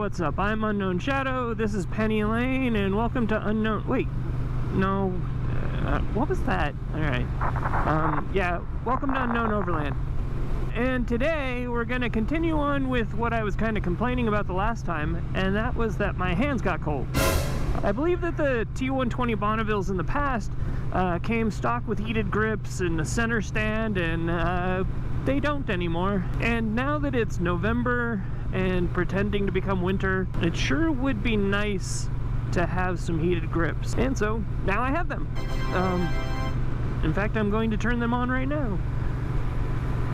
what's up? I'm Unknown Shadow, this is Penny Lane, and welcome to what was that? Alright. Yeah, welcome to Unknown Overland. And today, we're going to continue on with what I was kind of complaining about the last time, and that was that my hands got cold. I believe that the T120 Bonnevilles in the past came stock with heated grips and a center stand, and they don't anymore. And now that it's November and pretending to become winter, it sure would be nice to have some heated grips. And so now I have them. In fact, I'm going to turn them on right now.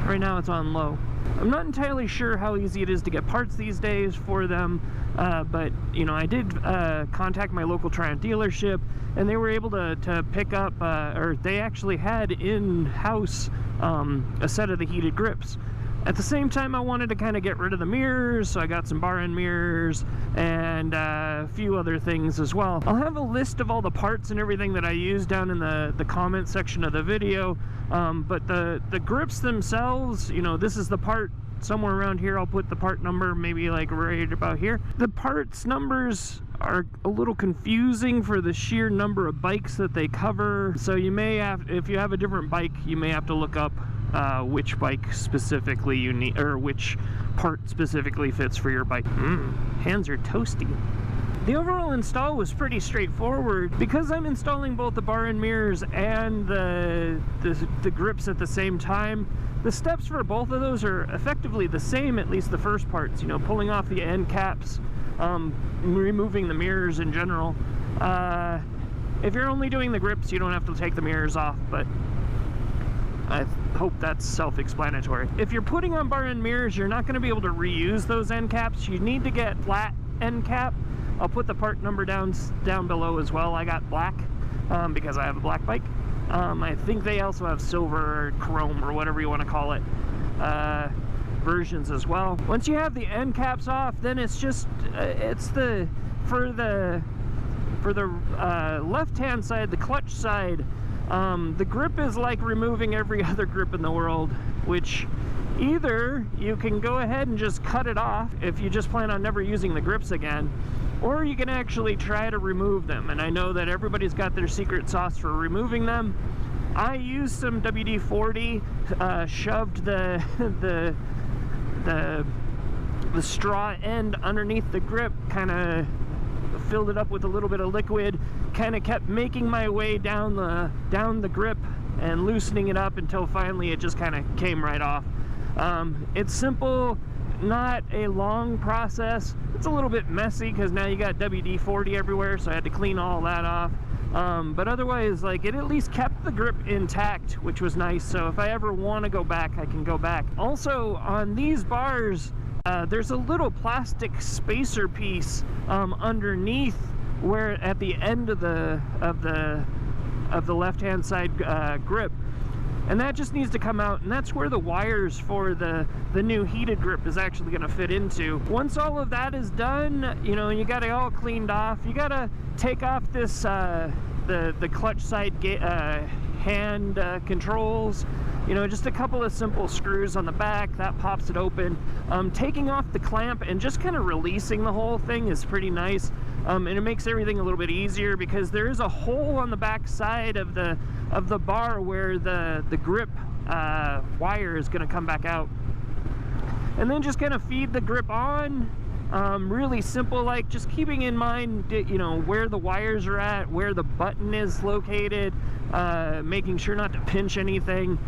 Right now it's on low. I'm not entirely sure how easy it is to get parts these days for them, but you know, I did contact my local Triumph dealership, and they were able to pick up, or they actually had in-house a set of the heated grips. At the same time, I wanted to kind of get rid of the mirrors, so I got some bar end mirrors and a few other things as well. I'll have a list of all the parts and everything that I use down in the comment section of the video, but the grips themselves, you know, this is the part somewhere around here. I'll put the part number maybe like right about here. The parts numbers are a little confusing for the sheer number of bikes that they cover, so you may have, if you have a different bike, you may have to look up which bike specifically you need, or which part specifically fits for your bike. Hands are toasty. The overall install was pretty straightforward. Because I'm installing both the bar and mirrors and the grips at the same time, the steps for both of those are effectively the same, at least the first parts. You know, pulling off the end caps, removing the mirrors in general. If you're only doing the grips, you don't have to take the mirrors off, but I hope that's self-explanatory. If you're putting on bar end mirrors, you're not going to be able to reuse those end caps. You need to get flat end cap. I'll put the part number down below as well. I got black because I have a black bike. I think they also have silver or chrome or whatever you want to call it versions as well. Once you have the end caps off, then it's just for the left hand side, the clutch side, the grip is like removing every other grip in the world, which either you can go ahead and just cut it off if you just plan on never using the grips again, or you can actually try to remove them. And I know that everybody's got their secret sauce for removing them. I used some WD-40, shoved the straw end underneath the grip, kind of filled it up with a little bit of liquid, kind of kept making my way down the grip and loosening it up until finally it just kind of came right off. It's simple, not a long process. It's a little bit messy because now you got WD-40 everywhere, so I had to clean all that off. But otherwise, like, it at least kept the grip intact, which was nice. So if I ever want to go back, I can go back. Also, on these bars, there's a little plastic spacer piece underneath, where at the end of the left-hand side grip, and that just needs to come out, and that's where the wires for the new heated grip is actually going to fit into. Once all of that is done, you know, you got it all cleaned off. You got to take off this the clutch side hand controls. You know, just a couple of simple screws on the back, that pops it open. Taking off the clamp and just kind of releasing the whole thing is pretty nice. And it makes everything a little bit easier because there is a hole on the back side of the bar where the grip wire is going to come back out. And then just kind of feed the grip on. Really simple, like just keeping in mind, you know, where the wires are at, where the button is located, making sure not to pinch anything,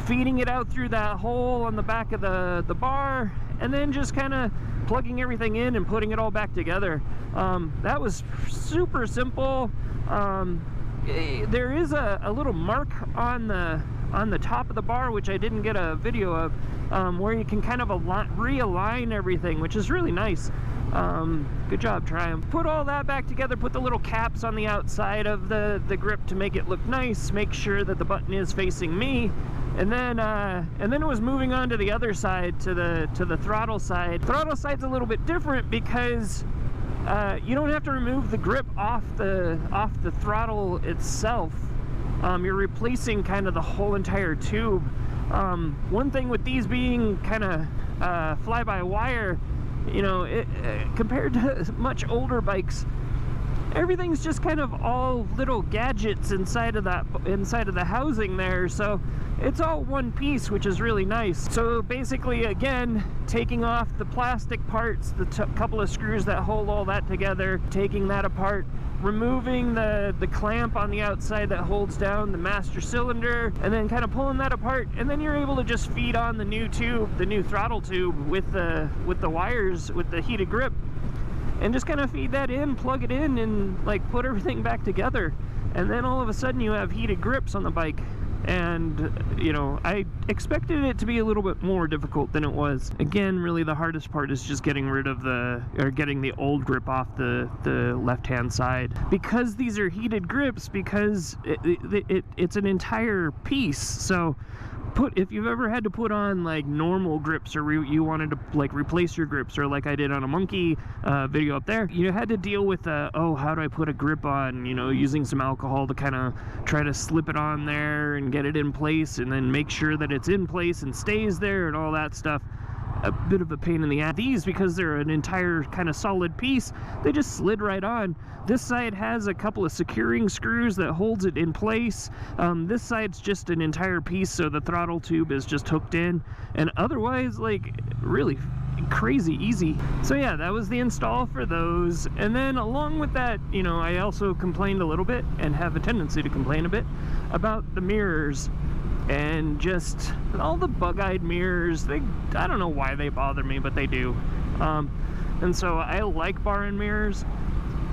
feeding it out through that hole on the back of the bar, and then just kind of plugging everything in and putting it all back together. That was super simple. There is a little mark on the top of the bar, which I didn't get a video of, where you can kind of realign everything, which is really nice. Good job, Triumph. Put all that back together, put the little caps on the outside of the grip to make it look nice, make sure that the button is facing me, and then it was moving on to the other side, to the throttle side. Throttle side's a little bit different because you don't have to remove the grip off the throttle itself. You're replacing kind of the whole entire tube. One thing with these being kind of fly-by-wire you know, compared to much older bikes, everything's just kind of all little gadgets inside of the housing there, so it's all one piece, which is really nice. So basically, again, taking off the plastic parts, the couple of screws that hold all that together, taking that apart, removing the clamp on the outside that holds down the master cylinder, and then kind of pulling that apart, and then you're able to just feed on the new tube, the new throttle tube with the wires, with the heated grip, and just kind of feed that in, plug it in, and like put everything back together. And then all of a sudden you have heated grips on the bike. And, you know, I expected it to be a little bit more difficult than it was. Again, really the hardest part is just getting rid of getting the old grip off the left-hand side. Because these are heated grips, because it's an entire piece, so if you've ever had to put on like normal grips, or you wanted to like replace your grips, or like I did on a Monkey video up there, you had to deal with oh, how do I put a grip on, you know, using some alcohol to kind of try to slip it on there and get it in place, and then make sure that it's in place and stays there and all that stuff. A bit of a pain in the ass. These, because they're an entire kind of solid piece, they just slid right on. This side has a couple of securing screws that holds it in place. This side's just an entire piece, so the throttle tube is just hooked in, and otherwise, like, really crazy easy. So yeah, that was the install for those. And then along with that, you know, I also complained a little bit, and have a tendency to complain a bit, about the mirrors. And just all the bug-eyed mirrors, I don't know why they bother me, but they do. And so I like bar and mirrors.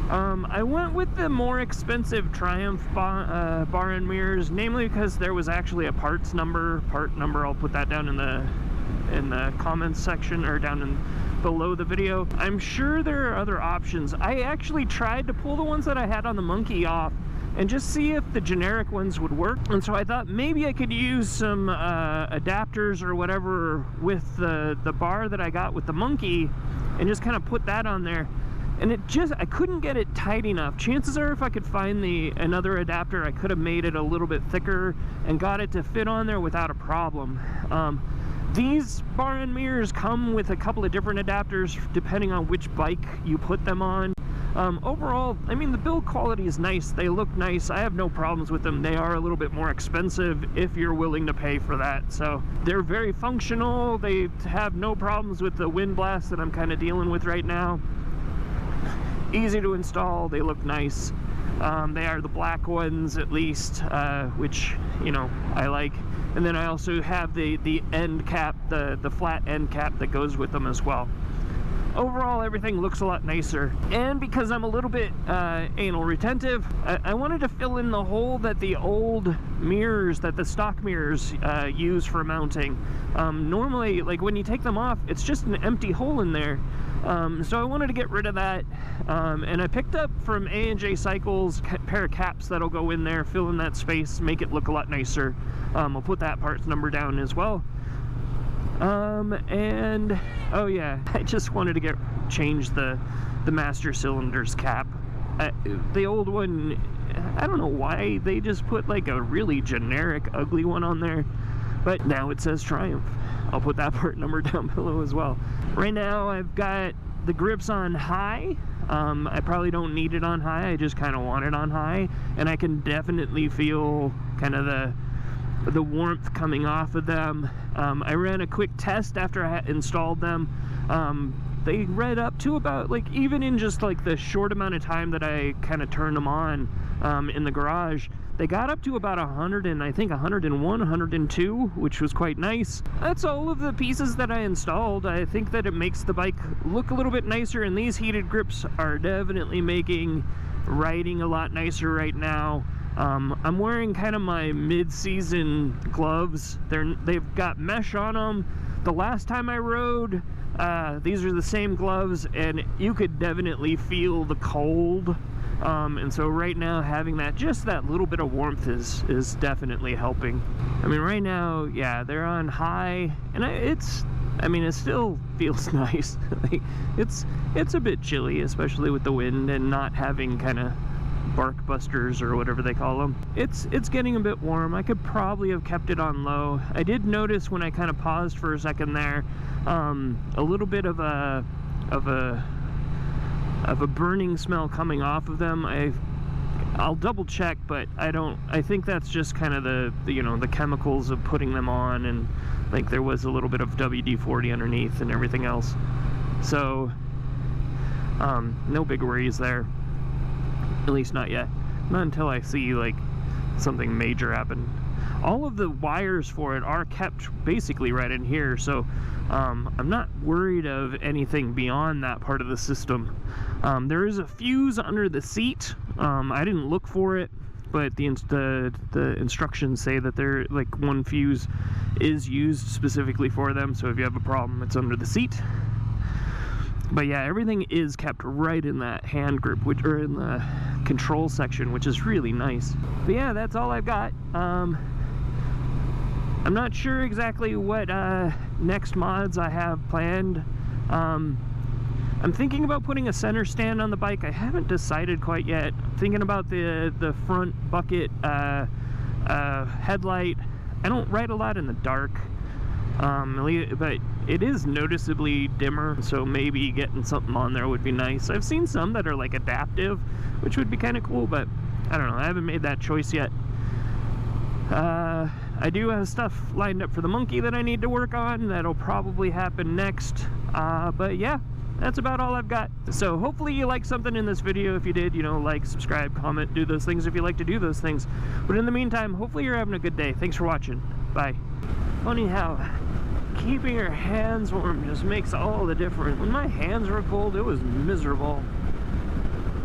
I went with the more expensive Triumph bar and mirrors, namely because there was actually a part number. I'll put that down in the comments section, or down below the video. I'm sure there are other options. I actually tried to pull the ones that I had on the Monkey off and just see if the generic ones would work. And so I thought maybe I could use some adapters or whatever with the bar that I got with the Monkey, and just kind of put that on there. And I couldn't get it tight enough. Chances are, if I could find another adapter, I could have made it a little bit thicker and got it to fit on there without a problem. These bar and mirrors come with a couple of different adapters depending on which bike you put them on. Overall, I mean, the build quality is nice. They look nice. I have no problems with them. They are a little bit more expensive if you're willing to pay for that. So they're very functional. They have no problems with the wind blast that I'm kind of dealing with right now. Easy to install. They look nice. They are the black ones, at least, which, you know, I like. And then I also have the end cap, the flat end cap that goes with them as well. Overall, everything looks a lot nicer. And because I'm a little bit anal retentive, I wanted to fill in the hole that the old mirrors, that the stock mirrors use for mounting. Normally, like when you take them off, it's just an empty hole in there. So I wanted to get rid of that, and I picked up from A&J Cycles a pair of caps that'll go in there, fill in that space, make it look a lot nicer. I'll put that parts number down as well. And oh yeah, I just wanted to change the master cylinder's cap. The old one, I don't know why they just put like a really generic ugly one on there, but now it says Triumph. I'll put that part number down below as well. Right now I've got the grips on high. I probably don't need it on high, I just kind of want it on high, and I can definitely feel kind of the warmth coming off of them. I ran a quick test after I had installed them. They read up to about, like, even in just like the short amount of time that I kind of turned them on in the garage, they got up to about 100 and I think 101, 102, which was quite nice. That's all of the pieces that I installed. I think that it makes the bike look a little bit nicer, and these heated grips are definitely making riding a lot nicer right now. I'm wearing kind of my mid-season gloves. They've got mesh on them. The last time I rode, these are the same gloves, and you could definitely feel the cold. And so right now, having just that little bit of warmth is definitely helping. I mean, right now, yeah, they're on high, and I mean, it still feels nice. Like, it's a bit chilly, especially with the wind and not having kind of bark busters or whatever they call them. It's getting a bit warm. I could probably have kept it on low. I did notice when I kind of paused for a second there, a little bit of a of a burning smell coming off of them. I'll double check, but I think that's just kind of the you know, the chemicals of putting them on, and like there was a little bit of WD-40 underneath and everything else. So no big worries there, at least not yet, not until I see like something major happen. All of the wires for it are kept basically right in here, so I'm not worried of anything beyond that part of the system. There is a fuse under the seat. I didn't look for it, but the instructions say that there, like, one fuse is used specifically for them, so if you have a problem, it's under the seat. But yeah, everything is kept right in that hand grip, or in the control section, which is really nice. But yeah, that's all I've got. I'm not sure exactly what next mods I have planned. I'm thinking about putting a center stand on the bike. I haven't decided quite yet. I'm thinking about the front bucket headlight. I don't ride a lot in the dark, but it is noticeably dimmer, so maybe getting something on there would be nice. I've seen some that are like adaptive, which would be kind of cool, but I don't know. I haven't made that choice yet. I do have stuff lined up for the monkey that I need to work on. That'll probably happen next. But yeah, that's about all I've got. So hopefully you liked something in this video. If you did, you know, like, subscribe, comment, do those things if you like to do those things. But in the meantime, hopefully you're having a good day. Thanks for watching. Bye. Funny how keeping your hands warm just makes all the difference. When my hands were cold, it was miserable.